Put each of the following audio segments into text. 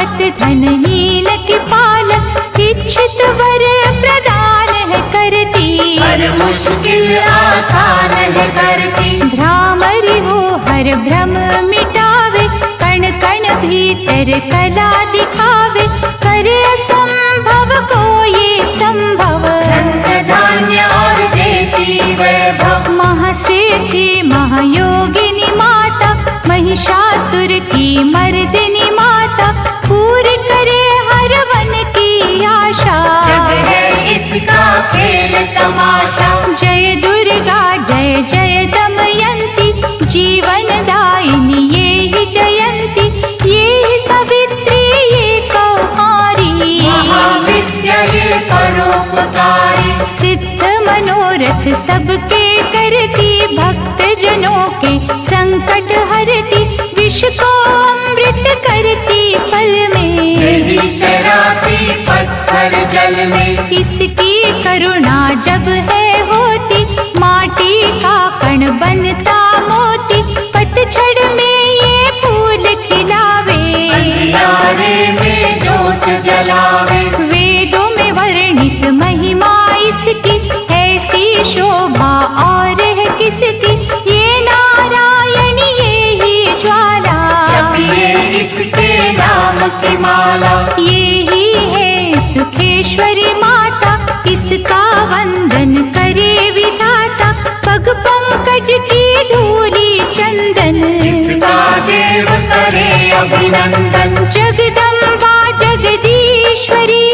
शरणागत धनहीन की पालक, इच्छित वर प्रदान है करती, हर मुश्किल आसान है करती। भ्रामरी हो हर भ्रम मिटावे, कण कण भीतर कला दिखावे, करे असंभव को ये संभव, धन्य धान्य और देती वैभव। महासिद्धि महायोगिनी माता, महिषासुर की मर्दिनी माता, पूरी करे हर मन की आशा, जग है इसका खेल तमाशा। जय दुर्गा जय जय दमयंती, जीवन दायिनी ये ही जयंती, ये ही सावित्री ये कौमारी, महाविद्या ये परोपकारी। सिद्ध मनोरथ सबके करती, भक्त जनों के संकट हरती, विष को अमृत करती पल में, यही तैराती पत्थर जल में। इसकी करुणा जब है होती, माटी का कण बनता मोती, पतझड़ में ये फूल खिलावे, अंधियारे में जोत जलावे। वेदों में वर्णित महिमा इसकी, ऐसी शोभा और है किसकी, ये नारायण ये ही ज्वाला, जपिए इसके नाम की माला। ये ही है सुखेश्वरी माता, इसका वंदन करे विधाता, पग पंकज की धूली चंदन, इसका देव करे अभिनंदन। जगदम्बा जगदीश्वरी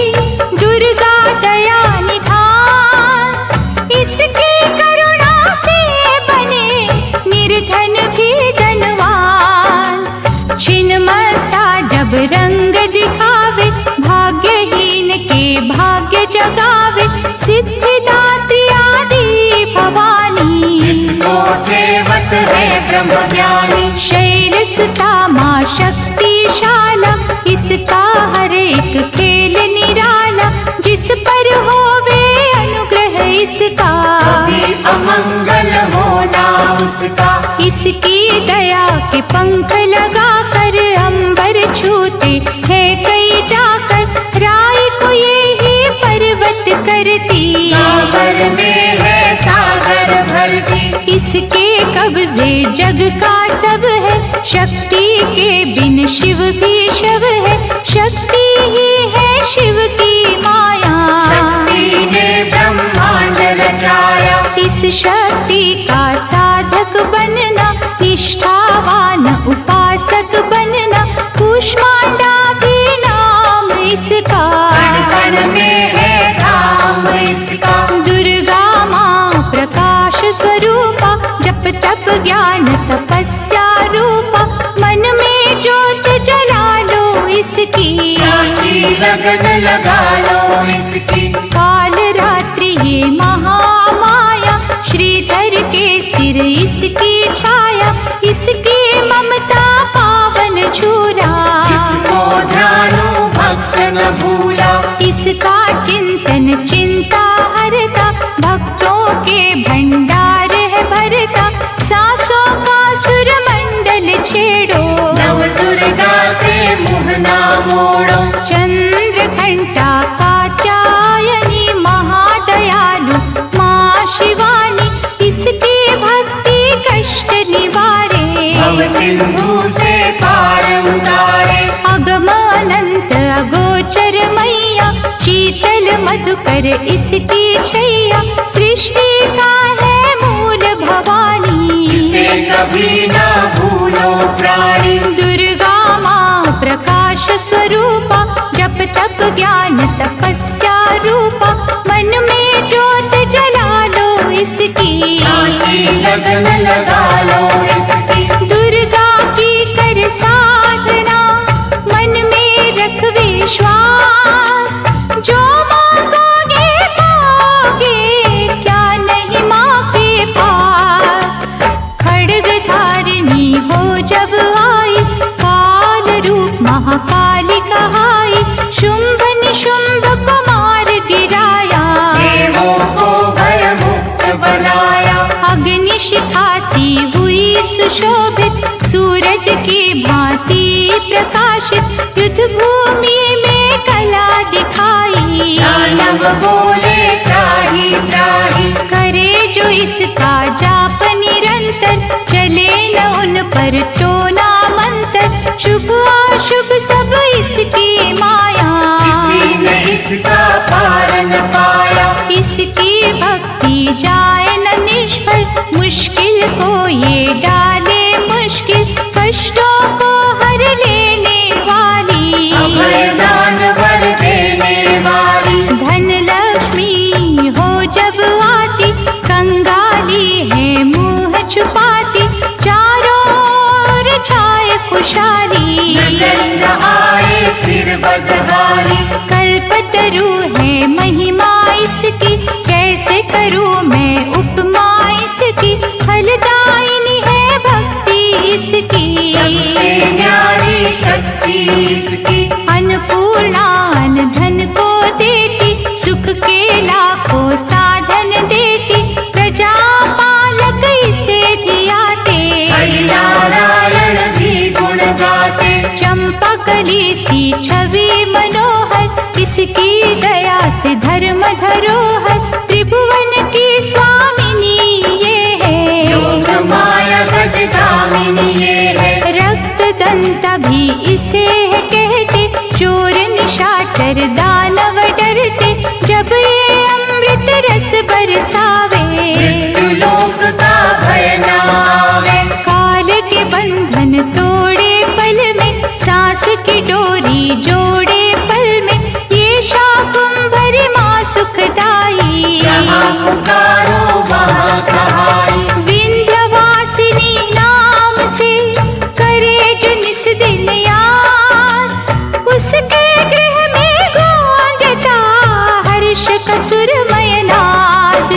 दुर्गा दया निधान, इसकी करुणा से बने निर्धन भी धनवान, छिन्नमस्ता जब रंग दिखावे, भाग्यहीन के भाग्य जगावे, सिद्धिदात्री आदि भवानी, जिसको सेवक है ब्रह्म ज्ञानी। शैल सुता माँ शक्तिशाला, इसका हर एक खेल निराला, जिस पर होवे अनुग्रह इसका, कभी अमंगल होना उसका। इसकी दया के पंख लगा कर अंबर छूते हैं कई जाकर, राय को ये ही पर्वत करती, सागर में है सागर भरती। इसके कब्जे जग का सब है, शक्ति के बिन शिव भी शव है, शक्ति ही है शिव की माया, शक्ति ने ब्रह्मांड रचाया। इस शक्ति का साधक बनना, निष्ठावान उपासक बनना, कूष्मांडा भी नाम इसका, कण कण में है धाम इसका। दुर्गा माँ प्रकाश स्वरूपा, जप तप ज्ञान तपस्या रूपा, मन में ज्योत जला लो इसकी, साची लगन लगा लो इसकी। काल रात्रि ये महामाया, श्रीधर के सिर इसकी छाया, इसकी ममता पावन झूला, जिसको ध्यानु भक्त न भूला। इसका चिंतन चिंता हरता, भक्तों के भंडार है भरता, सांसों का सुर मंडल छेड़ो, नव दुर्गा से मुँह ना मोड़ो। चंद्र घंटा कात्यायनी महादयालु माँ शिवानी, इसकी भक्ति कष्ट निवारे, भव सिंधु से पार उतारे। अगम अनंत अगोचर मैया, शीतल मधुकर इसकी छैया, सृष्टि का है मूल भवानी, इसे कभी ना भूलो प्राणी। दुर्गा माँ प्रकाश स्वरूपा, जप तप ज्ञान तपस्या रूपा, मन में ज्योत जला लो इसकी, साची लगन लगा लो इसकी। दुर्गा की कर साधना, मन में रख विश्वास, जो मांगोगे पाओगे, क्या नहीं माँ के पास। खड्ग धारिणी हो जब आई, काल रूप महाकाली कहाई, शुंभ निशुंभ को मार गिराया, देवों को भयमुक्त बनाया। अग्नि शिखा सी हुई सुशोभित, सूरज की भांति प्रकाशित, युद्ध भू बोले त्राहि त्राहि। करे जो इसका जाप निरंतर, चले न उन पर टोना मंत्र। शुभ अशुभ सब इसकी माया, किसी ने इसका पार न पाया। इसकी भक्ति जाए न निष्फल, मुश्किल को ये डाले मुश्किल, कष्टों को हर लेने वाली, अभय दान वर देने वाली। धन लक्ष्मी हो जब आती, कंगाली है मुंह छुपाती, चारों ओर छाए खुशहाली, नजर न आए फिर बदहाली। कल्पतरु है महिमा इसकी, कैसे करूं मैं उपमा इसकी, फलदायिनी है भक्ति इसकी, सबसे न्यारी शक्ति इसकी। अन्नपूर्णा अन्न धन को देती, सुख के लाखों साधन देती, प्रजा पालक इसे धियाते, हरि नारायण भी गुण गाते। चंपा कली सी छवि मनोहर, इसकी दया से धर्म धरोहर, त्रिभुवन की स्वामिनी ये है, योग माया गज दामिनी ये है। रक्त दंता भी इसे है कहते, चोर निशाचर दानव डरते, जब ये अमृत रस बरसावे, मृत्यु लोक का भय न आवे। काल के बंधन तोड़े पल में, सांस की डोरी जोड़े पल में, ये शाकुंभरी माँ सुखदाई, जहाँ पुकारो वहाँ सहाय। विंध्यवासिनी नाम से करे जो निस दिन याद, उसके गृह में गूंजता हर्ष का सुरमय नाद।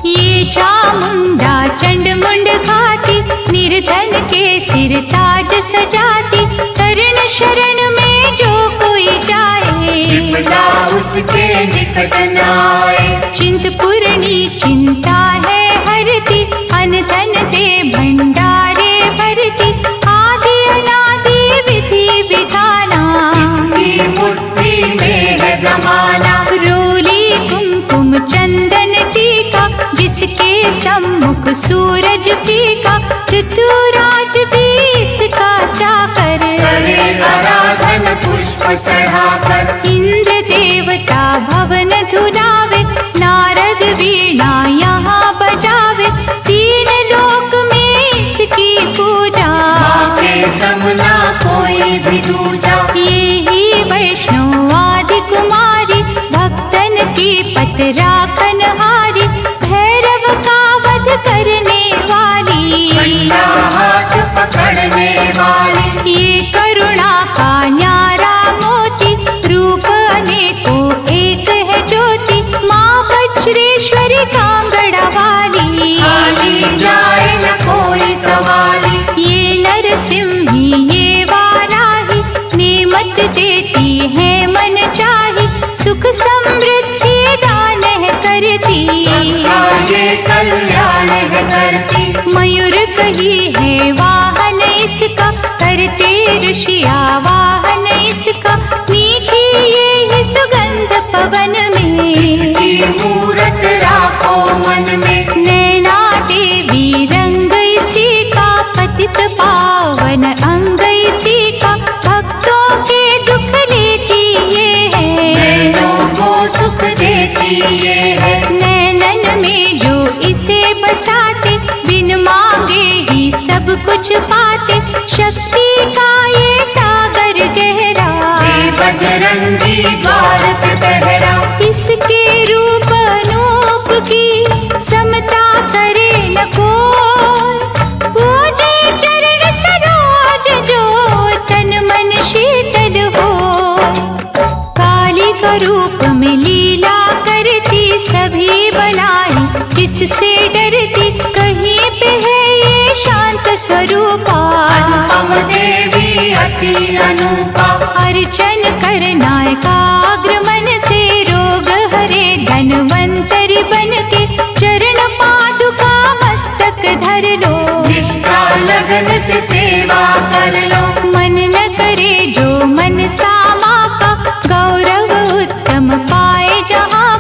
ये चामुंडा चंड मुंड घाती, निर्धन के सिर ताज सजाती, तरण शरण में जो कोई जाए, विपदा उसके निकट न आए। चिंतपूर्णी चिंता है हरती, अन्न धन दे भंडारे भरती, आदि अनादि विधि विधाना, इसकी मुट्ठी में है जमाना। रोली कुमकुम चंदन टीका, जिसके सम्मुख सूरज फीका, ऋतुराज भी इसका चाकर, करे आराधन पुष्प चढ़ाकर। इंद्र देवता भवन धुलावे, नारद वीणा यहाँ बजावे, तीन लोक में इसकी पूजा, माँ के समना कोई भी दूजा। ये ही वैष्णव आदि कुमारी, भक्तन की पत राखन हारी, भैरव का वध करने वाली, बंदा हाथ पकड़ने वाली। ये करुणा का न्यारा मोती, रूप अनेकों एक है ज्योति, माँ वज्रेश्वरी कांगड़ा वाली, खाली जाए न कोई सवाली। ये नरसिंही ये वाराही, नेमत देती है मन चाही, सुख समृद्धि दान है करती, सबका ये कल्याण है करती। मयूर कही है वाहन इसका, करते ऋषिया वाहन इसका, मीठी ये है सुगंध पवन में, इसकी मूरत राखो मन में। नैना देवी रंग इसी का, पतित पावन अंग इसी का, भक्तों के दुख लेती ये है, नैनों को सुख देती ये है। नैनन में जो इसे बसाते, बिन मांगे ही सब कुछ पाते, शक्ति का ये सागर गहरा, दे बजरंगी द्वार पे पहरा। इसके रूप अनूप की समता करे न कोई, पूजे चरण सरोज जो तन मन शीतल हो, काली का रूप में लीला करती, सभी बलाई जिससे डरती, कहीं पे है ये शांत स्वरूपा, अनुपम देवी अति अनुपा। अर्चन करना एकाग्र मन से, रोग हरे धनवंतरी बन के, चरण पादुका मस्तक धर लो, निष्ठा लगन से सेवा कर लो। मन न करे जो मन सामा का, गौरव उत्तम पाए जहाँ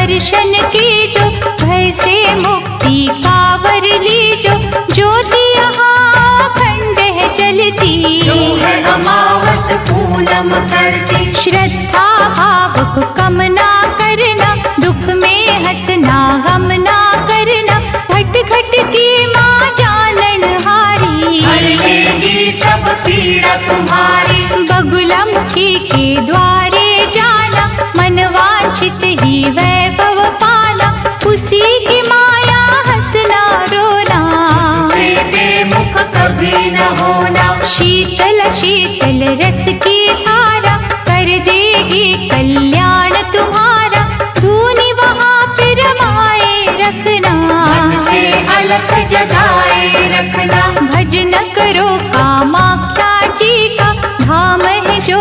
दर्शन कीजो, भय से मुक्ति कावर लीजो। ज्योति यहाँ अखंड है जलती, जो है अमावस पूनम करती। श्रद्धा भाव को कम ना करना, दुख में हंसना गम ना करना। घट घट की माँ जानन हारी, हर लेगी सब पीड़ा तुम्हारी। बगुलामुखी के द्वारे जाना, मन वांछित ही वैभव पाना। उसी की माया हंसना रोना, उससे बेमुख कभी न होना। शीतल शीतल रस की धारा, कर देगी कल्याण तुम्हारा। धूनी वहाँ पे रमाए रखना, मन से अलख जगाए रखना। भजन करो कामाख्या जी का, धाम है जो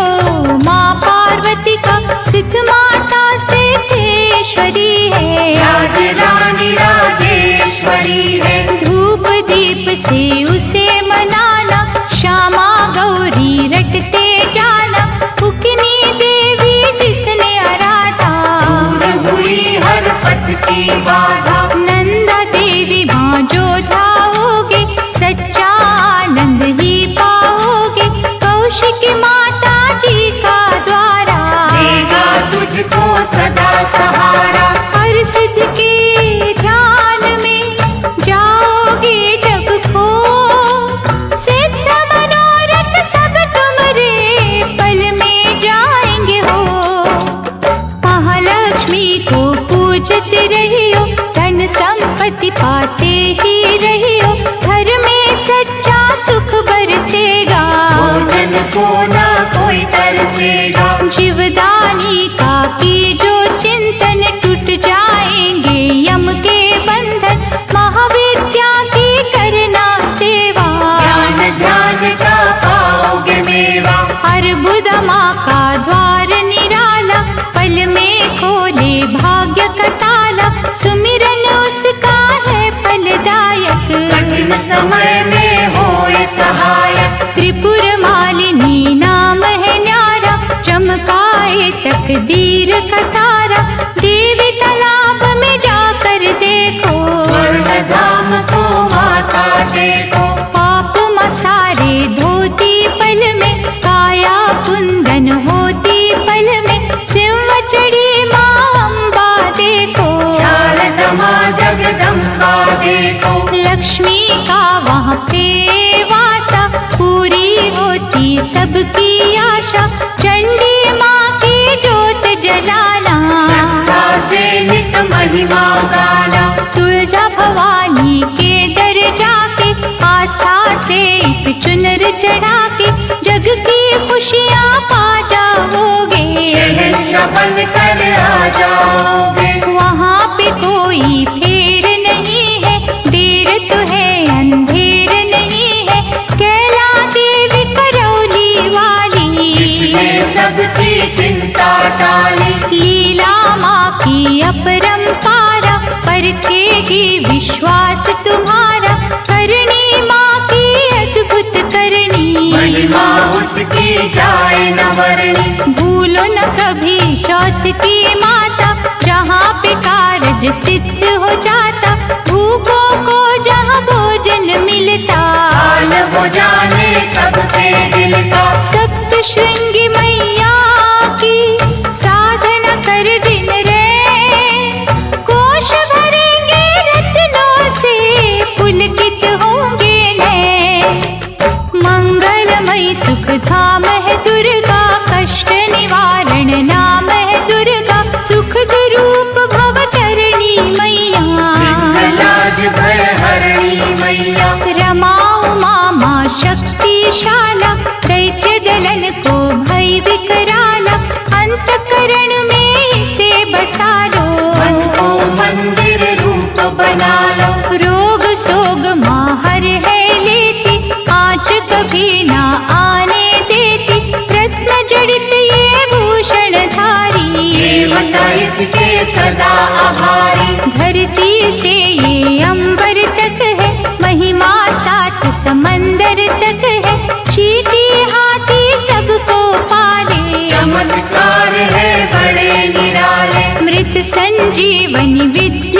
माँ पार्वती का। सिद्ध माता सिद्धेश्वरी है, राज रानी राजेश्वरी है। धूप दीप से उसे मनाना, श्यामा गौरी रटते जाना। उकनी देवी जिसने आराधा, दूर हुई हर पथ की बाधा। नंदा देवी माँ जो धाओगे, सच्चा आनंद ही पाओगे। कौशिक माता जी का द्वारा, देगा तुझको सदा सहारा। हर सिद्ध के ध्यान में जाओगे जब खो। सिद्ध मनोरथ सब तुम्हारे पल में जाएंगे हो। महालक्ष्मी को पूजते रहियो, धन संपत्ति पाते ही रहियो। घर में सच्चा सुख बरसेगा, भोजन को ना कोई तरसेगा। जीवदानी का की जो चिंतन, टूट जाएंगे यम के बंधन। महाविद्या की करना सेवा, ज्ञान ध्यान का पाओगे मेवा। अर्बुद माँ का द्वार निराला, पल में खोले भाग्य का ताला। सुमिरन उसका है फलदायक, कठिन समय में होए सहायक। त्रिपुर मालिनी नाम है न्यारा, चमकाए तकदीर का तारा। देवी तालाब में जाकर देखो, स्वर्ण धाम को माथा टेको। पाप मसारे धोती पल में, काया कुंदन होती पल में। सिंह चढ़ी माँ अम्बा देखो, शारदा माँ जगदम्बा देखो। लक्ष्मी का वहाँ पे वासा, पूरी होती सबकी आशा। चंडी माँ की जोत जलाना, श्रद्धा से नित महिमा गाना। तुलजा भवानी के दर जाके, आस्था से एक चुनर चढ़ा के। जग की खुशियाँ पा जाओगे, शहंशाह बन कर आ जाओगे। वहाँ पे कोई फेर नहीं है, देर तो है अंधेर नहीं है। कैला देवी करौली वाली, इसने सबकी चिंता टाली। लीला माँ की अपरंपारा, परखेगी विश्वास तुम्हारा। करनी माँ की अद्भुत करनी, महिमा उसकी जाए न वर्णी। भूलो न कभी चौथ की माता, जहाँ पे कारज सिद्ध हो जाता। भूखों को जहाँ भोजन मिलता, हाल हो जाने सबके दिल का। सप्त श्रृंगी मैया की साधना कर दिन रे। कोश भरेंगे रत्नों से, पुलकित होंगे नैन। मंगलमयी सुख धाम है दुर्गा, कष्ट निवारण नाम है दुर्गा। सुख रूप भव तरणी मैया, लाज भय हरणी मैया। रमाओ मामा शक्तिशाला, दैत्य दलन को भय विकराला। अंतकरण में इसे बसा लो, मन को मंदिर रूप बना लो। रोग सोग माँ हर है लेती, आँच कभी ना आने देती। रत्न जड़ित ये भूषण धारी, देवता इसके सदा आभारी। धरती से ये अंबर तक है, महिमा सात समंदर तक है। चीटी हाथी सबको पाले, चमत्कार है बड़े निराले। मृत संजीवनी विद्या